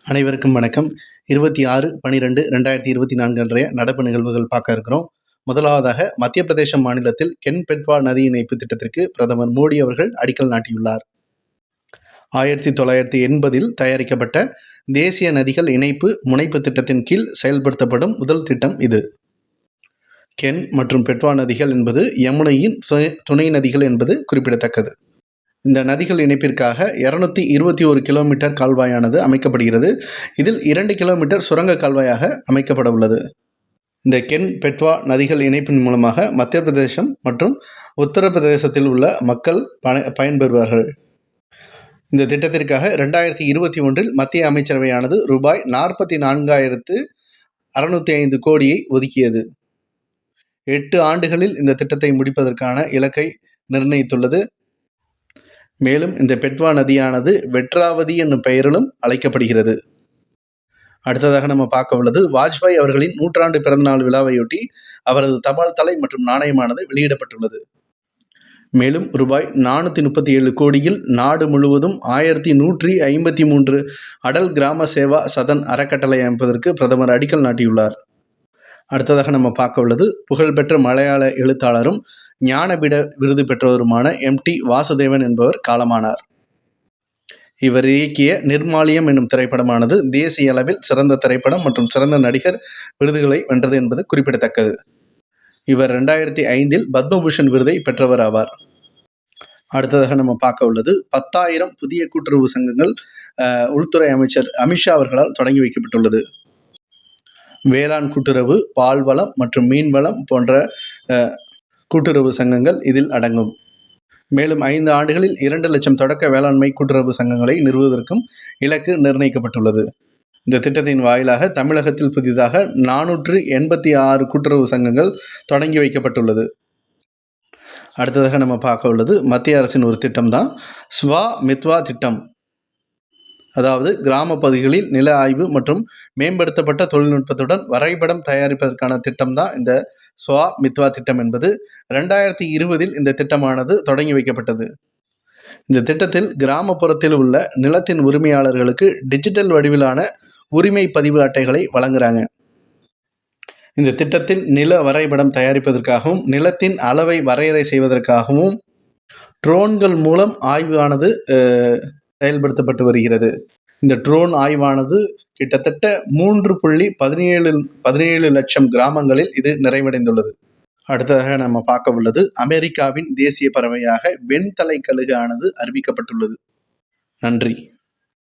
அனைவருக்கும் வணக்கம். 26/12/2024 அன்றைய நடப்பு நிகழ்வுகள் பார்க்க இருக்கிறோம். முதலாவதாக மத்திய பிரதேசம் மாநிலத்தில் கென் பெட்வா நதி இணைப்பு திட்டத்திற்கு பிரதமர் மோடி அவர்கள் அடிக்கல் நாட்டியுள்ளார். 1980 தயாரிக்கப்பட்ட தேசிய நதிகள் இணைப்பு முனைப்பு திட்டத்தின் கீழ் செயல்படுத்தப்படும் முதல் திட்டம் இது. கென் மற்றும் பெட்வா நதிகள் என்பது யமுனையின் துணை நதிகள் என்பது குறிப்பிடத்தக்கது. இந்த நதிகள் இணைப்பிற்காக 221 கிலோமீட்டர் கால்வாயானது அமைக்கப்படுகிறது. இதில் 2 கிலோமீட்டர் சுரங்க கால்வாயாக அமைக்கப்பட உள்ளது. இந்த கென் பெட்வா நதிகள் இணைப்பின் மூலமாக மத்திய பிரதேசம் மற்றும் உத்தரப்பிரதேசத்தில் உள்ள மக்கள் பயன்பெறுவார்கள். இந்த திட்டத்திற்காக 2021 மத்திய அமைச்சரவையானது ரூபாய் 44,605 கோடியை ஒதுக்கியது. 8 ஆண்டுகளில் இந்த திட்டத்தை முடிப்பதற்கான இலக்கை நிர்ணயித்துள்ளது. மேலும் இந்த பெட்வா நதியானது வெட்ராவதி என்னும் பெயரிலும் அழைக்கப்படுகிறது. அடுத்ததாக நம்ம பார்க்க உள்ளது வாஜ்பாய் அவர்களின் 100ஆண்டு பிறந்தநாள் விழாவையொட்டி அவரது தபால் தலை மற்றும் நாணயமானது வெளியிடப்பட்டுள்ளது. மேலும் ரூபாய் 437 கோடியில் நாடு முழுவதும் 1153 அடல் கிராம சேவா சதன் அறக்கட்டளை அமைப்பதற்கு பிரதமர் அடிக்கல் நாட்டியுள்ளார். அடுத்ததாக நம்ம பார்க்க உள்ளது புகழ்பெற்ற மலையாள எழுத்தாளரும் ஞானபீட விருது பெற்றவருமான MT வாசுதேவன் என்பவர் காலமானார். இவர் இயக்கிய நிர்மாலியம் என்னும் திரைப்படமானது தேசிய அளவில் சிறந்த திரைப்படம் மற்றும் சிறந்த நடிகர் விருதுகளை வென்றது என்பது குறிப்பிடத்தக்கது. இவர் 2005 பத்மபூஷன் விருதை பெற்றவர் ஆவார். அடுத்ததாக நம்ம பார்க்க உள்ளது 10,000 புதிய கூட்டுறவு சங்கங்கள் உள்துறை அமைச்சர் அமித்ஷா அவர்களால் தொடங்கி வைக்கப்பட்டுள்ளது. வேளாண் கூட்டுறவு, பால்வளம் மற்றும் மீன்வளம் போன்ற கூட்டுறவு சங்கங்கள் இதில் அடங்கும். மேலும் 5 ஆண்டுகளில் 2 லட்சம் தொடக்க வேளாண்மை கூட்டுறவு சங்கங்களை நிறுவுவதற்கும் இலக்கு நிர்ணயிக்கப்பட்டுள்ளது. இந்த திட்டத்தின் வாயிலாக தமிழகத்தில் புதிதாக 486 கூட்டுறவு சங்கங்கள் தொடங்கி வைக்கப்பட்டுள்ளது. அடுத்ததாக நம்ம பார்க்க உள்ளது மத்திய அரசின் ஒரு திட்டம் தான் ஸ்வாமித்வா திட்டம். அதாவது கிராம பகுதிகளில் நில ஆய்வு மற்றும் மேம்படுத்தப்பட்ட தொழில்நுட்பத்துடன் வரைபடம் தயாரிப்பதற்கான திட்டம் தான் இந்த ஸ்வாமித்வா திட்டம் என்பது. 2020 இந்த திட்டமானது தொடங்கி வைக்கப்பட்டது. இந்த திட்டத்தில் கிராமப்புறத்தில் உள்ள நிலத்தின் உரிமையாளர்களுக்கு டிஜிட்டல் வடிவிலான உரிமை பதிவு அட்டைகளை வழங்குறாங்க. இந்த திட்டத்தில் நில வரைபடம் தயாரிப்பதற்காகவும் நிலத்தின் அளவை வரையறை செய்வதற்காகவும் ட்ரோன்கள் மூலம் ஆய்வானது செயல்படுத்தப்பட்டு வருகிறது. இந்த ட்ரோன் ஆய்வானது கிட்டத்தட்ட 3.17 லட்சம் கிராமங்களில் இது நிறைவடைந்துள்ளது. அடுத்ததாக நம்ம பார்க்க உள்ளது அமெரிக்காவின் தேசிய பறவையாக வெண்தலை கழுகு ஆனது அறிவிக்கப்பட்டுள்ளது. நன்றி.